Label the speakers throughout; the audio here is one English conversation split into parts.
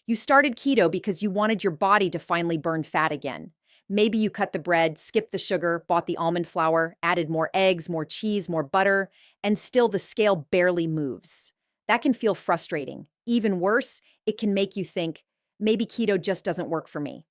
Speaker 1: You started keto because you wanted your body to finally burn fat again. Maybe you cut the bread, skipped the sugar, bought the almond flour, added more eggs, more cheese, more butter, and still the scale barely moves. That can feel frustrating. Even worse, it can make you think, maybe keto just doesn't work for me.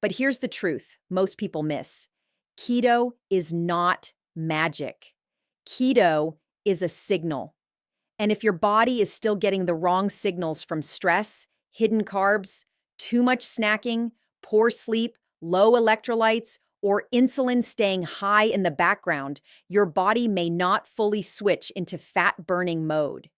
Speaker 1: But here's the truth most people miss. Keto is not magic. Keto is a signal. And if your body is still getting the wrong signals from stress, hidden carbs, too much snacking, poor sleep, low electrolytes, or insulin staying high in the background, your body may not fully switch into fat-burning mode.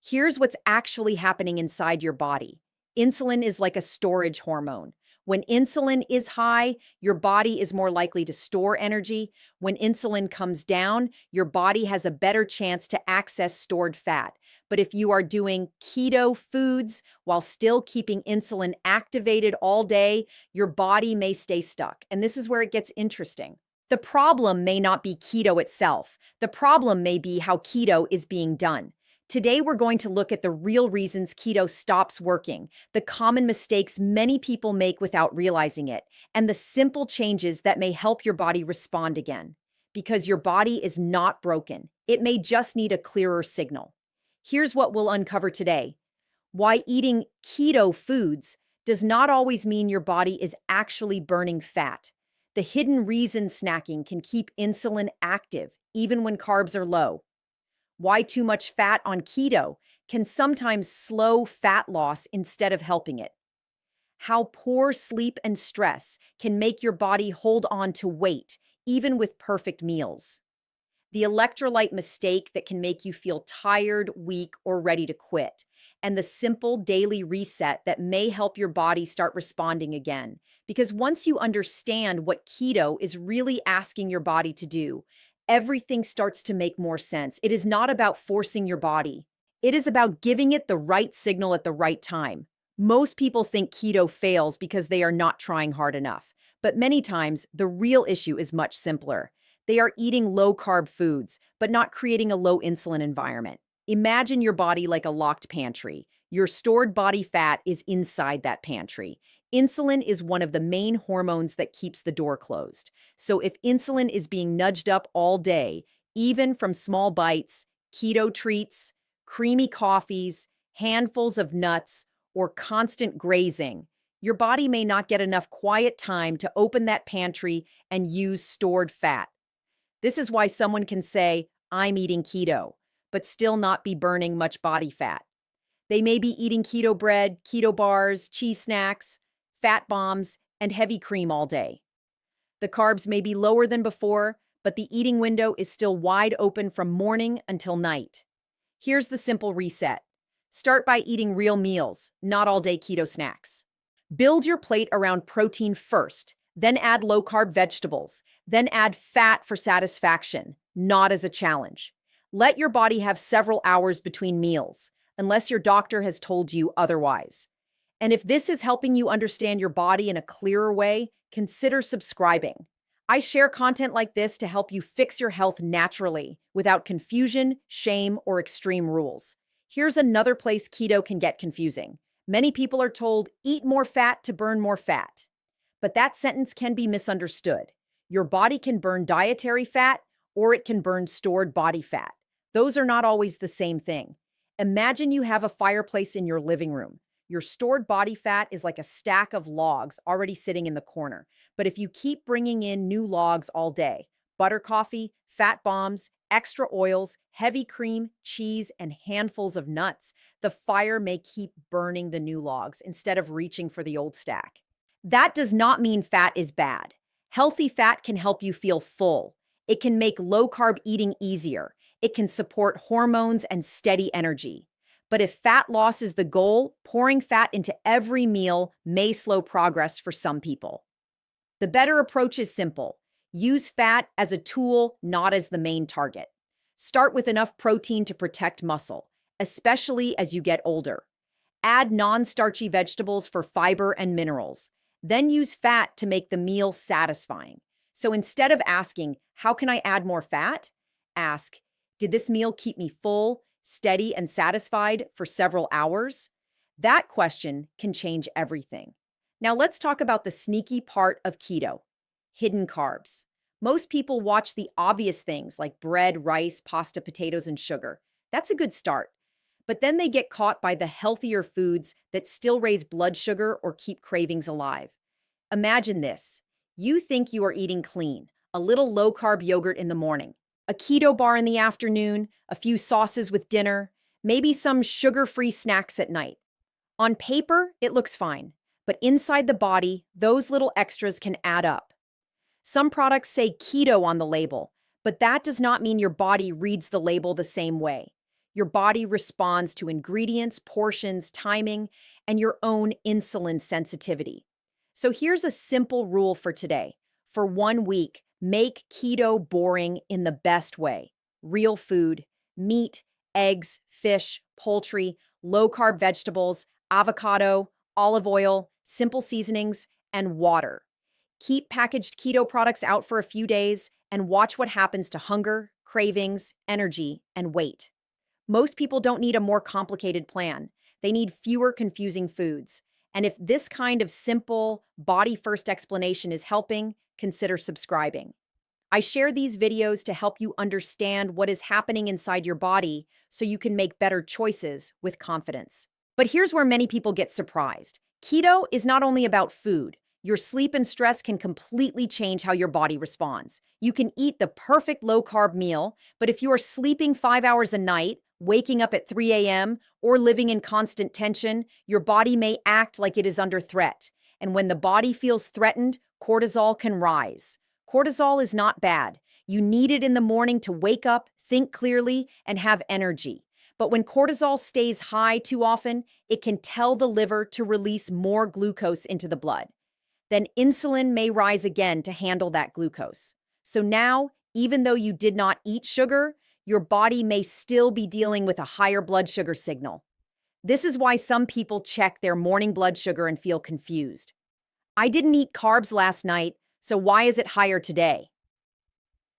Speaker 1: Here's what's actually happening inside your body. Insulin is like a storage hormone. When insulin is high, your body is more likely to store energy. When insulin comes down, your body has a better chance to access stored fat. But if you are doing keto foods while still keeping insulin activated all day, your body may stay stuck. And this is where it gets interesting. The problem may not be keto itself. The problem may be how keto is being done. Today, we're going to look at the real reasons keto stops working, the common mistakes many people make without realizing it, and the simple changes that may help your body respond again. Because your body is not broken. It may just need a clearer signal. Here's what we'll uncover today: why eating keto foods does not always mean your body is actually burning fat. The hidden reason snacking can keep insulin active, even when carbs are low. Why too much fat on keto can sometimes slow fat loss instead of helping it. How poor sleep and stress can make your body hold on to weight, even with perfect meals. The electrolyte mistake that can make you feel tired, weak, or ready to quit. And the simple daily reset that may help your body start responding again. Because once you understand what keto is really asking your body to do, everything starts to make more sense. It is not about forcing your body. It is about giving it the right signal at the right time. Most people think keto fails because they are not trying hard enough. But many times, the real issue is much simpler. They are eating low-carb foods, but not creating a low-insulin environment. Imagine your body like a locked pantry. Your stored body fat is inside that pantry. Insulin is one of the main hormones that keeps the door closed. So if insulin is being nudged up all day, even from small bites, keto treats, creamy coffees, handfuls of nuts, or constant grazing, your body may not get enough quiet time to open that pantry and use stored fat. This is why someone can say, "I'm eating keto," but still not be burning much body fat. They may be eating keto bread, keto bars, cheese snacks, fat bombs, and heavy cream all day. The carbs may be lower than before, but the eating window is still wide open from morning until night. Here's the simple reset. Start by eating real meals, not all-day keto snacks. Build your plate around protein first, then add low-carb vegetables, then add fat for satisfaction, not as a challenge. Let your body have several hours between meals, unless your doctor has told you otherwise. And if this is helping you understand your body in a clearer way, consider subscribing. I share content like this to help you fix your health naturally, without confusion, shame, or extreme rules. Here's another place keto can get confusing. Many people are told, eat more fat to burn more fat. But that sentence can be misunderstood. Your body can burn dietary fat, or it can burn stored body fat. Those are not always the same thing. Imagine you have a fireplace in your living room. Your stored body fat is like a stack of logs already sitting in the corner. But if you keep bringing in new logs all day, butter coffee, fat bombs, extra oils, heavy cream, cheese, and handfuls of nuts, the fire may keep burning the new logs instead of reaching for the old stack. That does not mean fat is bad. Healthy fat can help you feel full. It can make low-carb eating easier. It can support hormones and steady energy. But if fat loss is the goal, pouring fat into every meal may slow progress for some people. The better approach is simple. Use fat as a tool, not as the main target. Start with enough protein to protect muscle, especially as you get older. Add non-starchy vegetables for fiber and minerals. Then use fat to make the meal satisfying. So instead of asking, how can I add more fat? Ask, did this meal keep me full, steady, and satisfied for several hours? That question can change everything. Now let's talk about the sneaky part of keto, hidden carbs. Most people watch the obvious things like bread, rice, pasta, potatoes, and sugar. That's a good start. But then they get caught by the healthier foods that still raise blood sugar or keep cravings alive. Imagine this. You think you are eating clean, a little low-carb yogurt in the morning, a keto bar in the afternoon, a few sauces with dinner, maybe some sugar-free snacks at night. On paper, it looks fine, but inside the body, those little extras can add up. Some products say keto on the label, but that does not mean your body reads the label the same way. Your body responds to ingredients, portions, timing, and your own insulin sensitivity. So here's a simple rule for today. For 1 week, make keto boring in the best way. Real food, meat, eggs, fish, poultry, low-carb vegetables, avocado, olive oil, simple seasonings, and water. Keep packaged keto products out for a few days and watch what happens to hunger, cravings, energy, and weight. Most people don't need a more complicated plan. They need fewer confusing foods. And if this kind of simple, body-first explanation is helping, consider subscribing. I share these videos to help you understand what is happening inside your body so you can make better choices with confidence. But here's where many people get surprised. Keto is not only about food. Your sleep and stress can completely change how your body responds. You can eat the perfect low-carb meal, but if you are sleeping 5 hours a night, waking up at 3 a.m., or living in constant tension, your body may act like it is under threat. And when the body feels threatened, cortisol can rise. Cortisol is not bad. You need it in the morning to wake up, think clearly, and have energy. But when cortisol stays high too often, it can tell the liver to release more glucose into the blood. Then insulin may rise again to handle that glucose. So now, even though you did not eat sugar, your body may still be dealing with a higher blood sugar signal. This is why some people check their morning blood sugar and feel confused. I didn't eat carbs last night, so why is it higher today?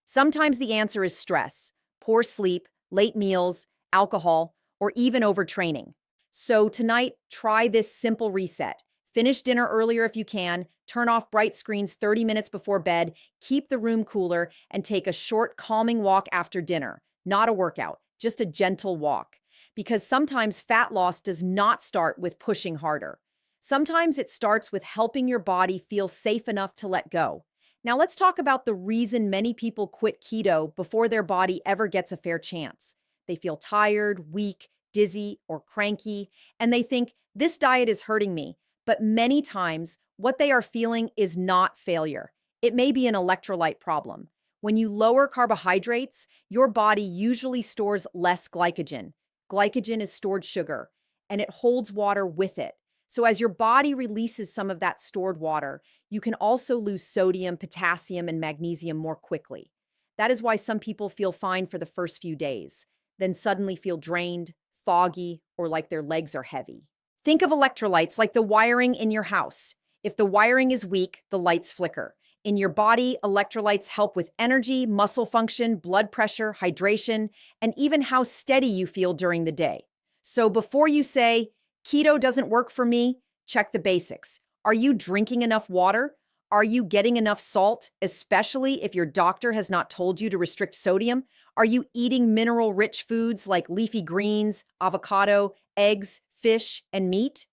Speaker 1: Sometimes the answer is stress, poor sleep, late meals, alcohol, or even overtraining. So tonight, try this simple reset. Finish dinner earlier if you can, turn off bright screens 30 minutes before bed, keep the room cooler, and take a short, calming walk after dinner. Not a workout, just a gentle walk. Because sometimes fat loss does not start with pushing harder. Sometimes it starts with helping your body feel safe enough to let go. Now let's talk about the reason many people quit keto before their body ever gets a fair chance. They feel tired, weak, dizzy, or cranky, and they think, this diet is hurting me. But many times, what they are feeling is not failure. It may be an electrolyte problem. When you lower carbohydrates, your body usually stores less glycogen. Glycogen is stored sugar, and it holds water with it. So as your body releases some of that stored water, you can also lose sodium, potassium, and magnesium more quickly. That is why some people feel fine for the first few days, then suddenly feel drained, foggy, or like their legs are heavy. Think of electrolytes like the wiring in your house. If the wiring is weak, the lights flicker. In your body, electrolytes help with energy, muscle function, blood pressure, hydration, and even how steady you feel during the day. So before you say, keto doesn't work for me, check the basics. Are you drinking enough water? Are you getting enough salt, especially if your doctor has not told you to restrict sodium? Are you eating mineral-rich foods like leafy greens, avocado, eggs, fish, and meat?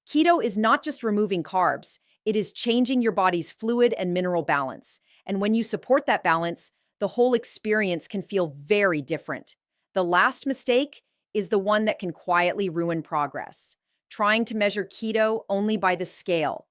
Speaker 1: Keto is not just removing carbs. It is changing your body's fluid and mineral balance. And when you support that balance, the whole experience can feel very different. The last mistake is the one that can quietly ruin progress. Trying to measure keto only by the scale.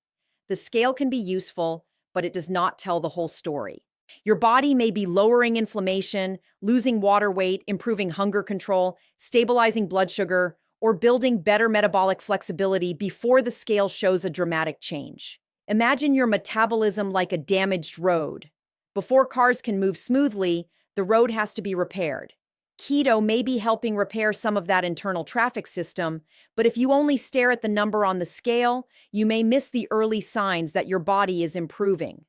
Speaker 1: The scale can be useful, but it does not tell the whole story. Your body may be lowering inflammation, losing water weight, improving hunger control, stabilizing blood sugar, or building better metabolic flexibility before the scale shows a dramatic change. Imagine your metabolism like a damaged road. Before cars can move smoothly, the road has to be repaired. Keto may be helping repair some of that internal traffic system, but if you only stare at the number on the scale, you may miss the early signs that your body is improving.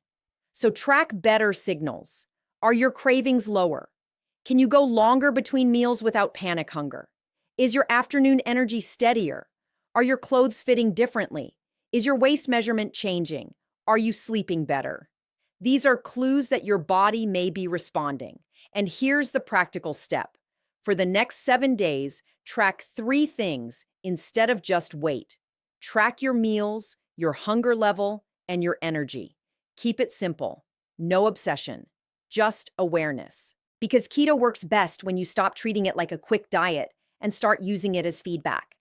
Speaker 1: So track better signals. Are your cravings lower? Can you go longer between meals without panic hunger? Is your afternoon energy steadier? Are your clothes fitting differently? Is your waist measurement changing? Are you sleeping better? These are clues that your body may be responding. And here's the practical step. For the next 7 days, track 3 things instead of just weight. Track your meals, your hunger level, and your energy. Keep it simple. No obsession. Just awareness. Because keto works best when you stop treating it like a quick diet and start using it as feedback.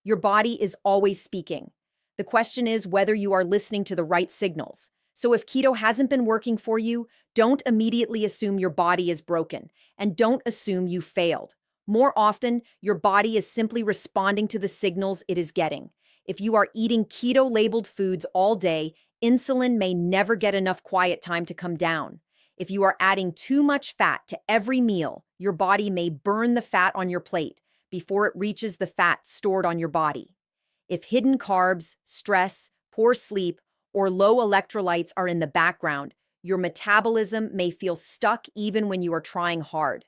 Speaker 1: Your body is always speaking. The question is whether you are listening to the right signals. So if keto hasn't been working for you, don't immediately assume your body is broken, and don't assume you failed. More often, your body is simply responding to the signals it is getting. If you are eating keto-labeled foods all day, insulin may never get enough quiet time to come down. If you are adding too much fat to every meal, your body may burn the fat on your plate before it reaches the fat stored on your body. If hidden carbs, stress, poor sleep, or low electrolytes are in the background, your metabolism may feel stuck even when you are trying hard.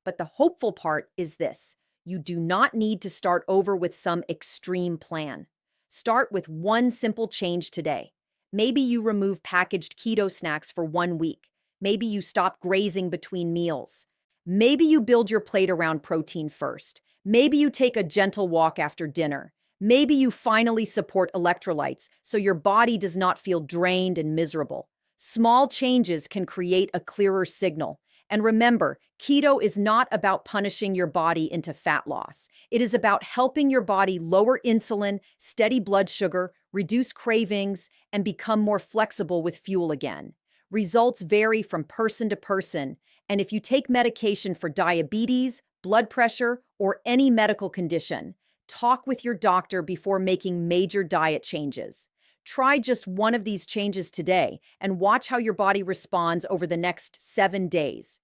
Speaker 1: But the hopeful part is this: you do not need to start over with some extreme plan. Start with one simple change today. Maybe you remove packaged keto snacks for 1 week. Maybe you stop grazing between meals. Maybe you build your plate around protein first. Maybe you take a gentle walk after dinner. Maybe you finally support electrolytes so your body does not feel drained and miserable. Small changes can create a clearer signal. And remember, keto is not about punishing your body into fat loss. It is about helping your body lower insulin, steady blood sugar, reduce cravings, and become more flexible with fuel again. Results vary from person to person, and if you take medication for diabetes, blood pressure, or any medical condition, talk with your doctor before making major diet changes. Try just one of these changes today and watch how your body responds over the next 7 days.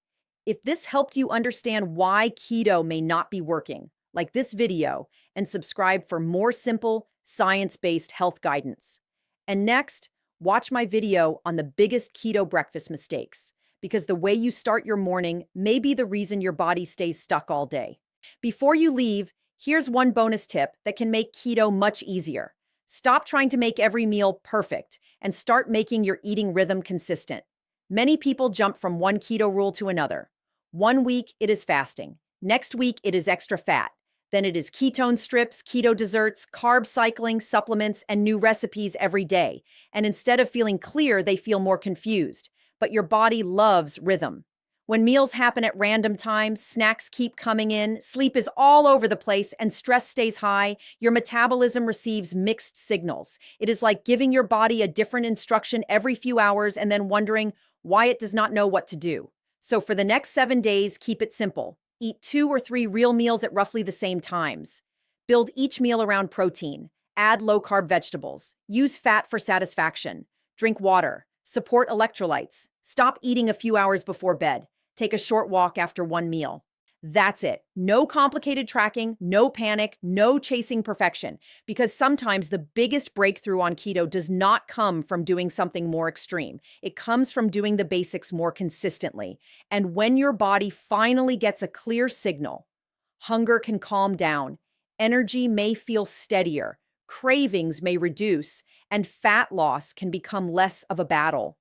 Speaker 1: If this helped you understand why keto may not be working, like this video and subscribe for more simple, science-based health guidance. And next, watch my video on the biggest keto breakfast mistakes, because the way you start your morning may be the reason your body stays stuck all day. Before you leave, here's one bonus tip that can make keto much easier. Stop trying to make every meal perfect and start making your eating rhythm consistent. Many people jump from one keto rule to another. 1 week, it is fasting. Next week, it is extra fat. Then it is ketone strips, keto desserts, carb cycling, supplements, and new recipes every day. And instead of feeling clear, they feel more confused. But your body loves rhythm. When meals happen at random times, snacks keep coming in, sleep is all over the place, and stress stays high, your metabolism receives mixed signals. It is like giving your body a different instruction every few hours and then wondering why it does not know what to do. So for the next 7 days, keep it simple. Eat 2 or 3 real meals at roughly the same times. Build each meal around protein. Add low-carb vegetables. Use fat for satisfaction. Drink water. Support electrolytes. Stop eating a few hours before bed. Take a short walk after one meal. That's it. No complicated tracking, no panic, no chasing perfection. Because sometimes the biggest breakthrough on keto does not come from doing something more extreme. It comes from doing the basics more consistently. And when your body finally gets a clear signal, hunger can calm down, energy may feel steadier, cravings may reduce, and fat loss can become less of a battle.